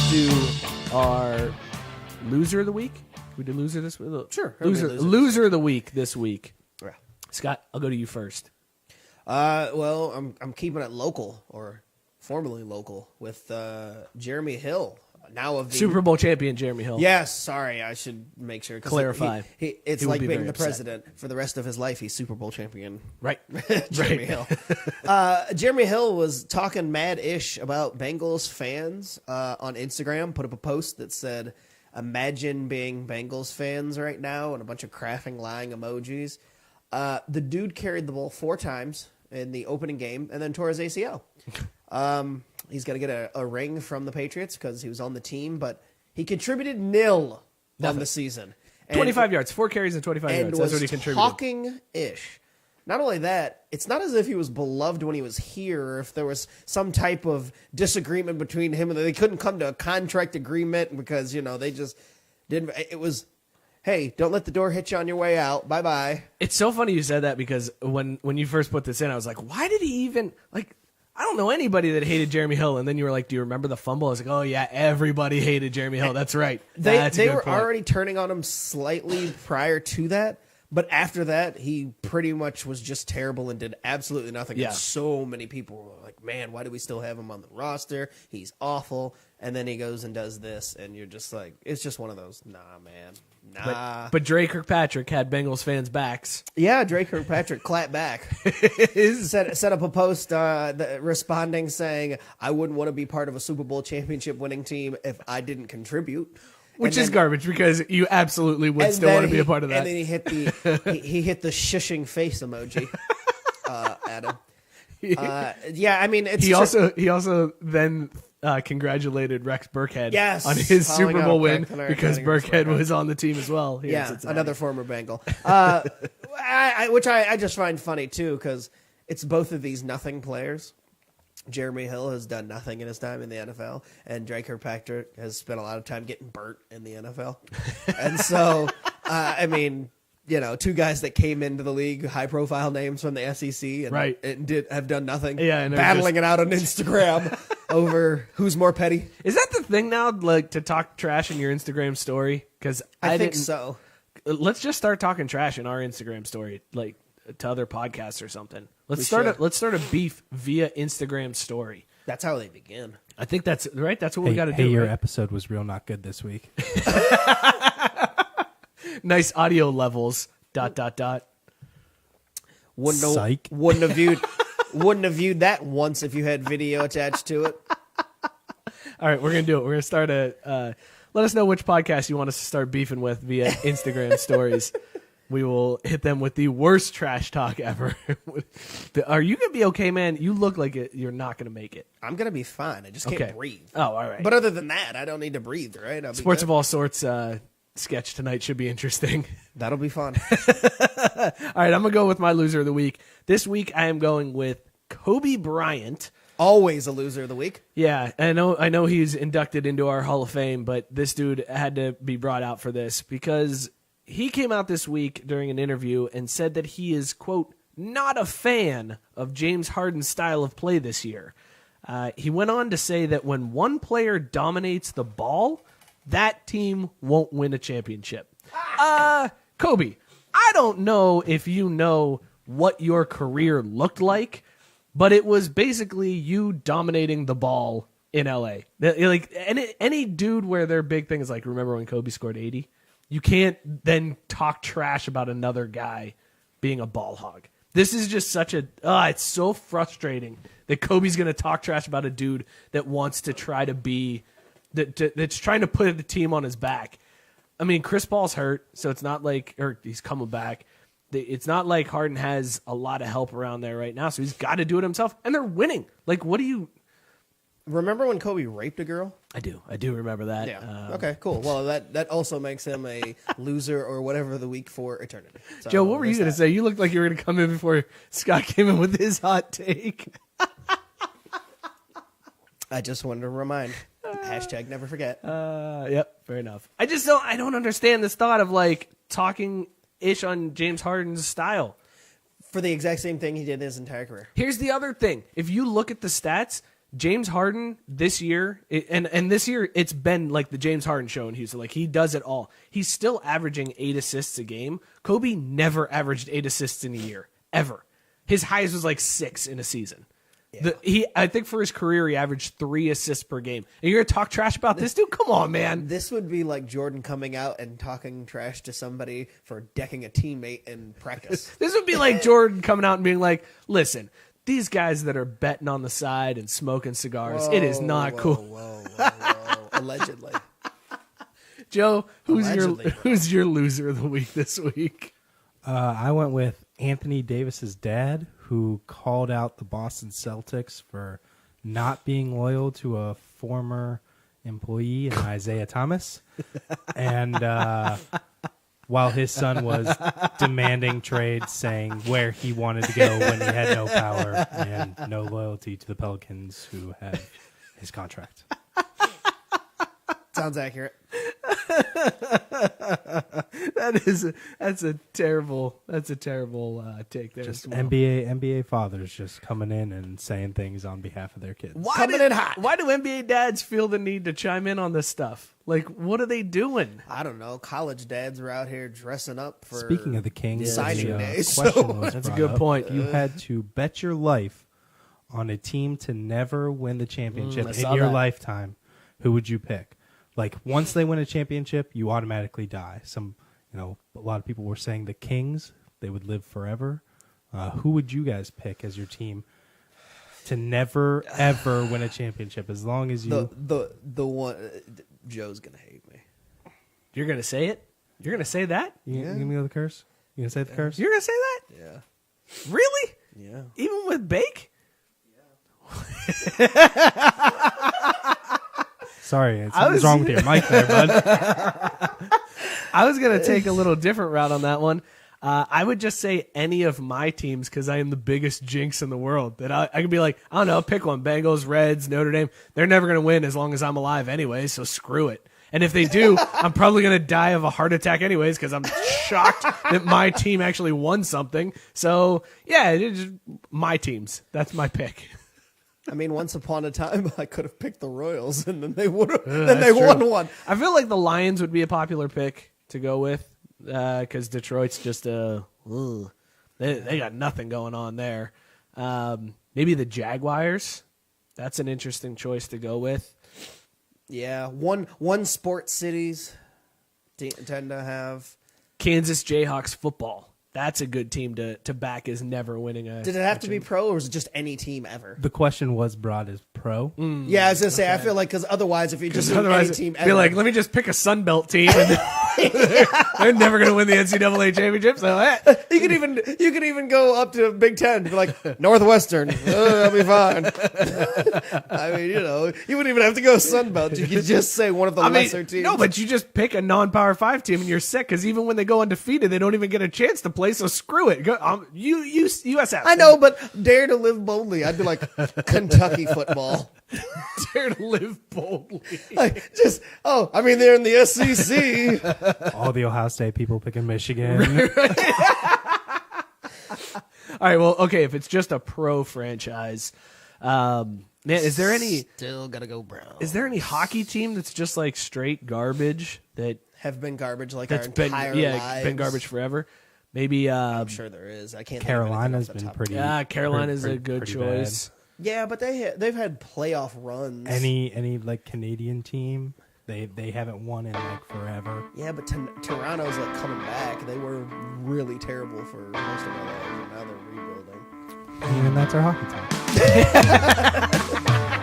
do our loser of the week. Can we do loser this week? Sure. Loser of the week this week. Yeah. Scott, I'll go to you first. Well, I'm keeping it local, or formerly local, with Jeremy Hill. Now of the Super Bowl champion Jeremy Hill. Yes, sorry, I should make sure. Clarify. It's He will like be being very the upset. president for the rest of his life. He's Super Bowl champion. Right. Jeremy Hill. Jeremy Hill was talking mad-ish about Bengals fans on Instagram. Put up a post that said, "Imagine being Bengals fans right now," and a bunch of crafting, lying emojis. The dude carried the ball 4 times in the opening game and then tore his ACL. He's got to get a ring from the Patriots because he was on the team, but he contributed nil on the season. 25 yards, 4 carries and 25 and yards. That's what he was contributed. talking-ish. Not only that, it's not as if he was beloved when he was here, or if there was some type of disagreement between him and they couldn't come to a contract agreement because, they just didn't. It was, hey, don't let the door hit you on your way out. Bye-bye. It's so funny you said that because when you first put this in, I was like, why did he even, I don't know anybody that hated Jeremy Hill. And then you were like, do you remember the fumble? I was like, oh, yeah, everybody hated Jeremy Hill. That's right. They were already turning on him slightly prior to that. But after that, he pretty much was just terrible and did absolutely nothing. Yeah. And so many people were like, man, why do we still have him on the roster? He's awful. And then he goes and does this, and you're just like, it's just one of those, nah, man. Nah. But Dre Kirkpatrick had Bengals fans' backs. Yeah, Dre Kirkpatrick clapped back. set up a post responding saying, I wouldn't want to be part of a Super Bowl championship winning team if I didn't contribute. Which is garbage because you absolutely would still want to be a part of that. And then he hit the shushing face emoji at him. Yeah, I mean, it's he also then congratulated Rex Burkhead on his Super Bowl win because Burkhead was on the team as well. Yeah, another former Bengal. Which I just find funny too because it's both of these nothing players. Jeremy Hill has done nothing in his time in the NFL, and Dre Kirkpatrick has spent a lot of time getting burnt in the NFL. And so, I mean, 2 guys that came into the league, high-profile names from the SEC, and have done nothing. Yeah, and battling it out on Instagram over who's more petty. Is that the thing now, like to talk trash in your Instagram story? Because I think so. Let's just start talking trash in our Instagram story, like to other podcasts or something. Let's start a beef via Instagram story. That's how they begin. I think that's right. That's what we got to do. Your right? episode was real not good this week. Nice audio levels. ... Wouldn't have viewed that once if you had video attached to it. All right, we're gonna do it. We're gonna start let us know which podcast you want us to start beefing with via Instagram stories. We will hit them with the worst trash talk ever. Are you going to be okay, man? You look like you're not going to make it. I'm going to be fine. I just can't breathe. Oh, all right. But other than that, I don't need to breathe, right? Sports of All Sorts sketch tonight should be interesting. That'll be fun. All right, I'm going to go with my loser of the week. This week, I am going with Kobe Bryant. Always a loser of the week. Yeah, I know he's inducted into our Hall of Fame, but this dude had to be brought out for this because he came out this week during an interview and said that he is, quote, not a fan of James Harden's style of play this year. He went on to say that when one player dominates the ball, that team won't win a championship. Kobe, I don't know if you know what your career looked like, but it was basically you dominating the ball in LA. Like any dude where their big thing is like, remember when Kobe scored 80? You can't then talk trash about another guy being a ball hog. This is just such it's so frustrating that Kobe's going to talk trash about a dude that wants to try to be, that's trying to put the team on his back. I mean, Chris Paul's hurt, so it's not like, or he's coming back. It's not like Harden has a lot of help around there right now, so he's got to do it himself, and they're winning. Like, what do you... Remember when Kobe raped a girl? I do remember that. Yeah. Okay, cool. Well, that also makes him a loser or whatever of the week for eternity. So Joe, what were you going to say? You looked like you were going to come in before Scott came in with his hot take. I just wanted to remind. Hashtag never forget. Yep, fair enough. I don't understand this thought of like talking ish on James Harden's style. For the exact same thing he did his entire career. Here's the other thing. If you look at the stats, James Harden this year, and this year it's been like the James Harden show in Houston. Like he does it all. He's still averaging 8 assists a game. Kobe never averaged 8 assists in a year, ever. His highest was like 6 in a season. Yeah. I think for his career he averaged 3 assists per game. And you're gonna talk trash about this dude? Come on, man. This would be like Jordan coming out and talking trash to somebody for decking a teammate in practice. This would be like Jordan coming out and being like, "Listen, these guys that are betting on the side and smoking cigars, it is not cool." Whoa. Allegedly. Joe, who's Allegedly, your loser of the week this week? I went with Anthony Davis's dad, who called out the Boston Celtics for not being loyal to a former employee in Isaiah Thomas. And while his son was demanding trades, saying where he wanted to go when he had no power and no loyalty to the Pelicans, who had his contract. Sounds accurate. That's a terrible take there. Just NBA fathers just coming in and saying things on behalf of their kids. Why do NBA dads feel the need to chime in on this stuff? Like, what are they doing? I don't know. College dads are out here dressing up for. Speaking of the Kings, signing day. That's a good point. You had to bet your life on a team to never win the championship in your lifetime. Who would you pick? Like, once they win a championship, you automatically die. A lot of people were saying the Kings, they would live forever. Who would you guys pick as your team to never, ever win a championship as long as you... The one... Joe's going to hate me. You're going to say it? You're going to say that? You going to go the curse? You going to say the curse? You're going to say that? Yeah. Really? Yeah. Even with Bake? Sorry, something's wrong with your mic there, bud. I was going to take a little different route on that one. I would just say any of my teams because I am the biggest jinx in the world. That I could be like, I don't know, pick one. Bengals, Reds, Notre Dame. They're never going to win as long as I'm alive anyway, so screw it. And if they do, I'm probably going to die of a heart attack anyways because I'm shocked that my team actually won something. So, yeah, it's just my teams. That's my pick. I mean, once upon a time, I could have picked the Royals, and then they would have. Then they won one. I feel like the Lions would be a popular pick to go with because Detroit's just they got nothing going on there. Maybe the Jaguars. That's an interesting choice to go with. Yeah, one sports cities tend to have Kansas Jayhawks football. That's a good team to back as never winning a. Did it have to be pro, or was it just any team ever? The question was brought as pro. Yeah, I was gonna say. Okay. I feel like because otherwise, if you just any team ever, be like, let me just pick a Sun Belt team, and they're never gonna win the NCAA championship. So you could even go up to Big Ten, be like Northwestern, that'll be fine. I mean, you wouldn't even have to go Sun Belt. You could just say one of the lesser teams. No, but you just pick a non-Power 5 team, and you're sick because even when they go undefeated, they don't even get a chance to play. So screw it. Go, USF. I know, but dare to live boldly. I'd be like Kentucky football. Dare to live boldly. They're in the SEC. All the Ohio State people picking Michigan. All right, well, okay, if it's just a pro franchise, man, is there any... Still gotta go Brown. Is there any hockey team that's just like straight garbage that... Have been garbage like our entire lives? Been garbage forever? Maybe... I'm sure there is. I can't. Carolina's been pretty... Yeah, Carolina's a good choice. Bad. Yeah, but they've had playoff runs. Any like Canadian team, they haven't won in like forever. Yeah, but Toronto's like coming back. They were really terrible for most of their lives, and now they're rebuilding. And that's our hockey talk.